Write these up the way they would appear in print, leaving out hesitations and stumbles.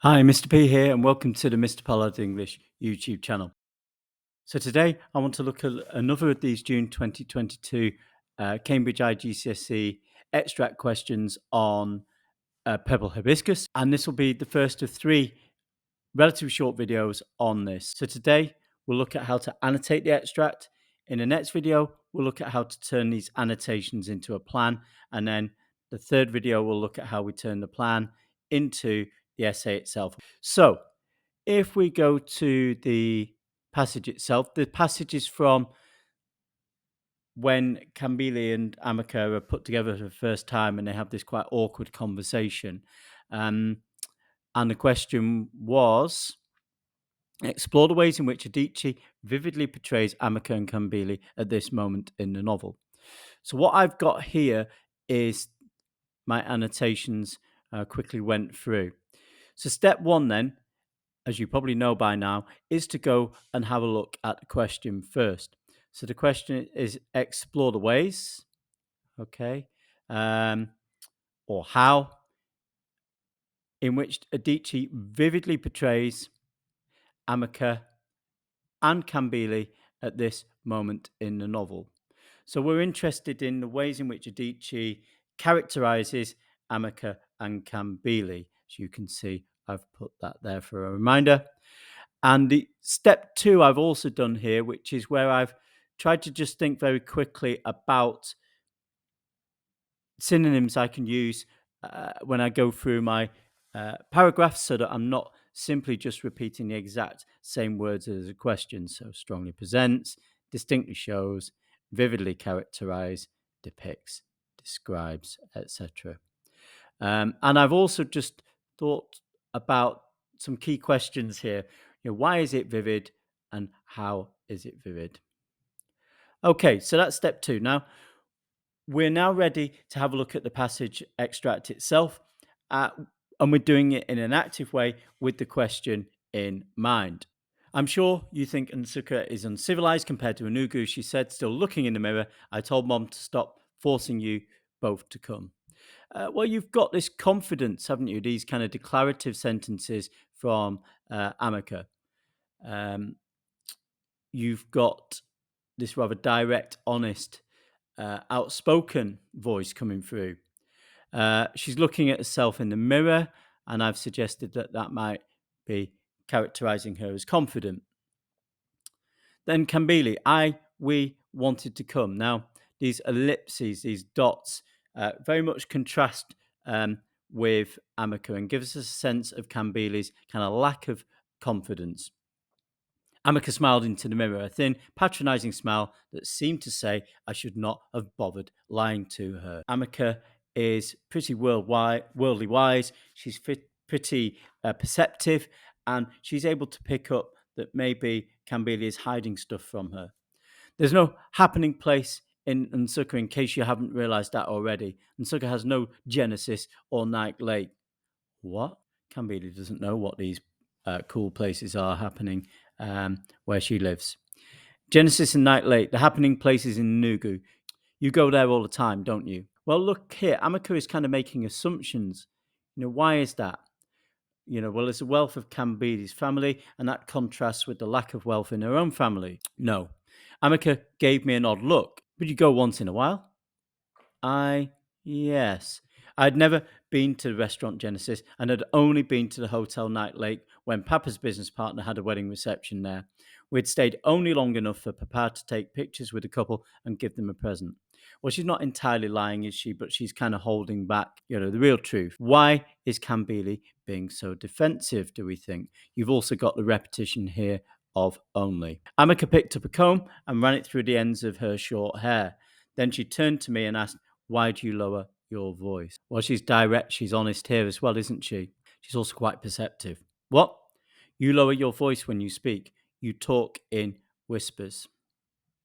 Hi, Mr. P here, and welcome to the Mr. Pollard English YouTube channel. So today I want to look at another of these June 2022 Cambridge IGCSE extract questions on Purple Hibiscus, and this will be the first of three relatively short videos on this. So today we'll look at how to annotate the extract. In the next video, we'll look at how to turn these annotations into a plan, and then the third video we'll look at how we turn the plan into the essay itself. So if we go to the passage itself, the passage is from when Kambili and Amaka are put together for the first time and they have this quite awkward conversation. And the question was, explore the ways in which Adichie vividly portrays Amaka and Kambili at this moment in the novel. So what I've got here is my annotations quickly went through. So step one then, as you probably know by now, is to go and have a look at the question first. So the question is explore the ways, okay, or how, in which Adichie vividly portrays Amaka and Kambili at this moment in the novel. So we're interested in the ways in which Adichie characterizes Amaka and Kambili. As you can see, I've put that there for a reminder. And the step two I've also done here, which is where I've tried to just think very quickly about synonyms I can use when I go through my paragraphs, so that I'm not simply just repeating the exact same words as a question. So strongly presents, distinctly shows, vividly characterize, depicts, describes, etc. And I've also just thought about some key questions here. Why is it vivid and how is it vivid? Okay, so that's step two. Now, we're now ready to have a look at the passage extract itself, and we're doing it in an active way with the question in mind. I'm sure you think Nsuka is uncivilized compared to Anugu. She said, still looking in the mirror, I told Mom to stop forcing you both to come. Well, you've got this confidence, haven't you? These kind of declarative sentences from Amaka. You've got this rather direct, honest, outspoken voice coming through. She's looking at herself in the mirror, and I've suggested that that might be characterizing her as confident. Then Kambili, we wanted to come. Now, these ellipses, these dots, very much contrast with Amaka and gives us a sense of Kambili's kind of lack of confidence. Amaka smiled into the mirror, a thin, patronizing smile that seemed to say I should not have bothered lying to her. Amaka is pretty worldly wise. She's pretty perceptive, and she's able to pick up that maybe Kambili is hiding stuff from her. There's no happening place in Nsuka, in case you haven't realized that already. Nsuka has no Genesis or Night Lake. What? Kambili doesn't know what these cool places are happening where she lives. Genesis and Night Lake, the happening places in Nugu. You go there all the time, don't you? Well, look here. Amaka is kind of making assumptions. Why is that? Well, there's the wealth of Kambili's family, and that contrasts with the lack of wealth in her own family. No. Amaka gave me an odd look. Would you go once in a while? Yes. I'd never been to the restaurant Genesis, and had only been to the Hotel Night Lake when Papa's business partner had a wedding reception there. We'd stayed only long enough for Papa to take pictures with the couple and give them a present. Well, she's not entirely lying, is she? But she's kind of holding back, the real truth. Why is Kambili being so defensive, do we think? You've also got the repetition here of only. Amaka picked up a comb and ran it through the ends of her short hair. Then she turned to me and asked, why do you lower your voice? Well, she's direct, she's honest here as well, isn't she? She's also quite perceptive. What? You lower your voice when you speak. You talk in whispers.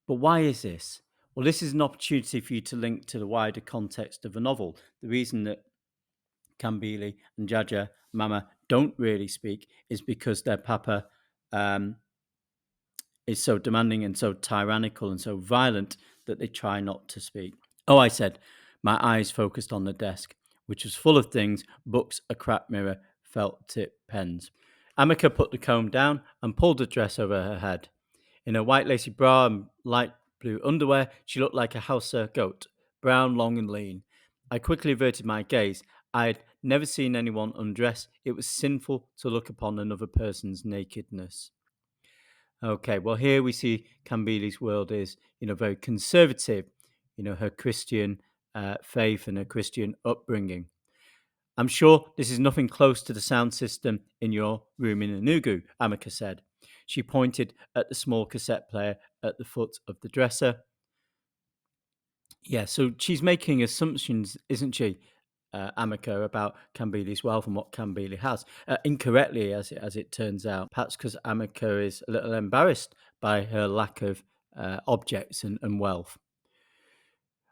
But why is this? Well, this is an opportunity for you to link to the wider context of a novel. The reason that Kambili and Jaja, Mama, don't really speak is because their papa is so demanding and so tyrannical and so violent that they try not to speak. Oh, I said, my eyes focused on the desk, which was full of things, books, a crap mirror, felt tip pens. Amaka put the comb down and pulled the dress over her head. In her white lacy bra and light blue underwear, she looked like a Hausa goat, brown, long, and lean. I quickly averted my gaze. I had never seen anyone undress. It was sinful to look upon another person's nakedness. Okay, well, here we see Kambili's world is, very conservative, her Christian faith and her Christian upbringing. I'm sure this is nothing close to the sound system in your room in Enugu, Amaka said. She pointed at the small cassette player at the foot of the dresser. Yeah, so she's making assumptions, isn't she, Amaka, about Kambili's wealth and what Kambili has. Incorrectly, as it turns out, perhaps because Amaka is a little embarrassed by her lack of objects and wealth.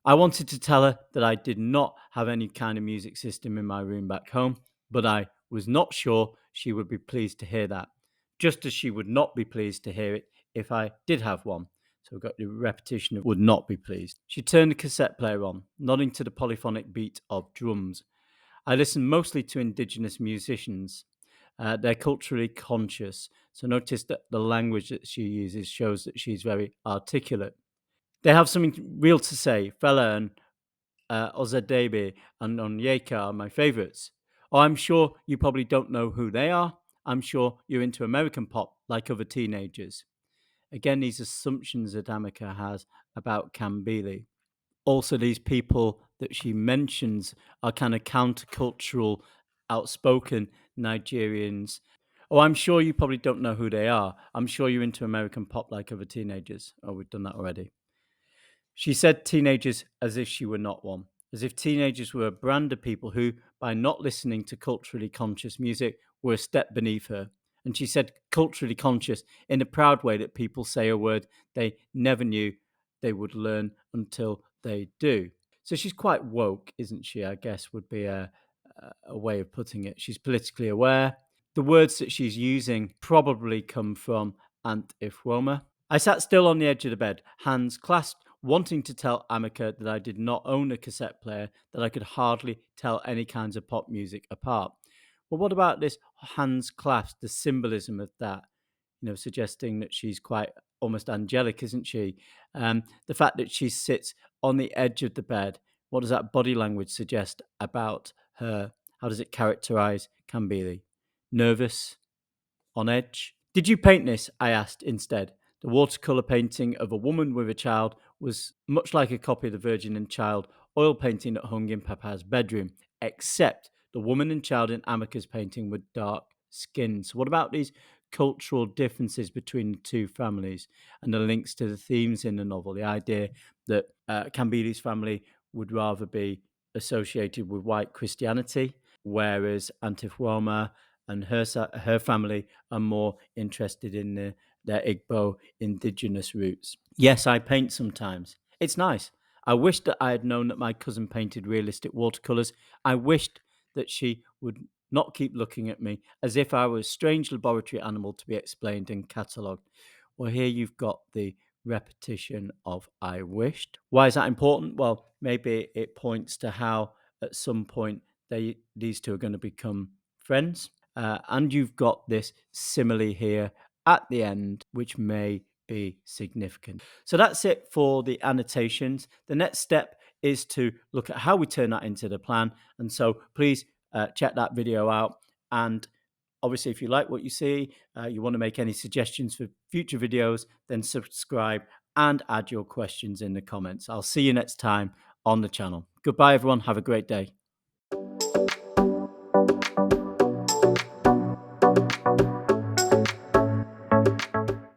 I wanted to tell her that I did not have any kind of music system in my room back home, but I was not sure she would be pleased to hear that, just as she would not be pleased to hear it if I did have one. So we've got the repetition of would not be pleased. She turned the cassette player on, nodding to the polyphonic beat of drums. I listen mostly to Indigenous musicians. They're culturally conscious, so notice that the language that she uses shows that she's very articulate. They have something real to say. Fela and Ozadebe and Onyeka are my favourites. Oh, I'm sure you probably don't know who they are. I'm sure you're into American pop like other teenagers. Again, these assumptions that Amaka has about Kambili. Also, these people that she mentions are kind of countercultural, outspoken Nigerians. Oh, I'm sure you probably don't know who they are. I'm sure you're into American pop like other teenagers. Oh, we've done that already. She said teenagers as if she were not one, as if teenagers were a brand of people who, by not listening to culturally conscious music, were a step beneath her. And she said culturally conscious in a proud way that people say a word they never knew they would learn until they do. So she's quite woke, isn't she? I guess would be a way of putting it. She's politically aware. The words that she's using probably come from Aunt Ifwoma. I sat still on the edge of the bed, hands clasped, wanting to tell Amaka that I did not own a cassette player, that I could hardly tell any kinds of pop music apart. But what about this hands clasped, the symbolism of that, suggesting that she's quite almost angelic, isn't she? The fact that she sits on the edge of the bed, what does that body language suggest about her? How does it characterize Kambili? Nervous? On edge? Did you paint this? I asked instead. The watercolour painting of a woman with a child was much like a copy of the Virgin and Child oil painting that hung in Papa's bedroom, except the woman and child in Amaka's painting were dark skinned. So, what about these cultural differences between the two families and the links to the themes in the novel? The idea that Kambili's family would rather be associated with white Christianity, whereas Antifwama and her family are more interested in their Igbo indigenous roots. Yes, I paint sometimes. It's nice. I wished that I had known that my cousin painted realistic watercolours. I wished that she would not keep looking at me as if I were a strange laboratory animal to be explained and catalogued. Well, here you've got the repetition of I wished. Why is that important? Well, maybe it points to how at some point these two are going to become friends. And you've got this simile here at the end, which may be significant. So that's it for the annotations. The next step is to look at how we turn that into the plan. And so please check that video out. And obviously, if you like what you see, you want to make any suggestions for future videos, then subscribe and add your questions in the comments. I'll see you next time on the channel. Goodbye, everyone. Have a great day.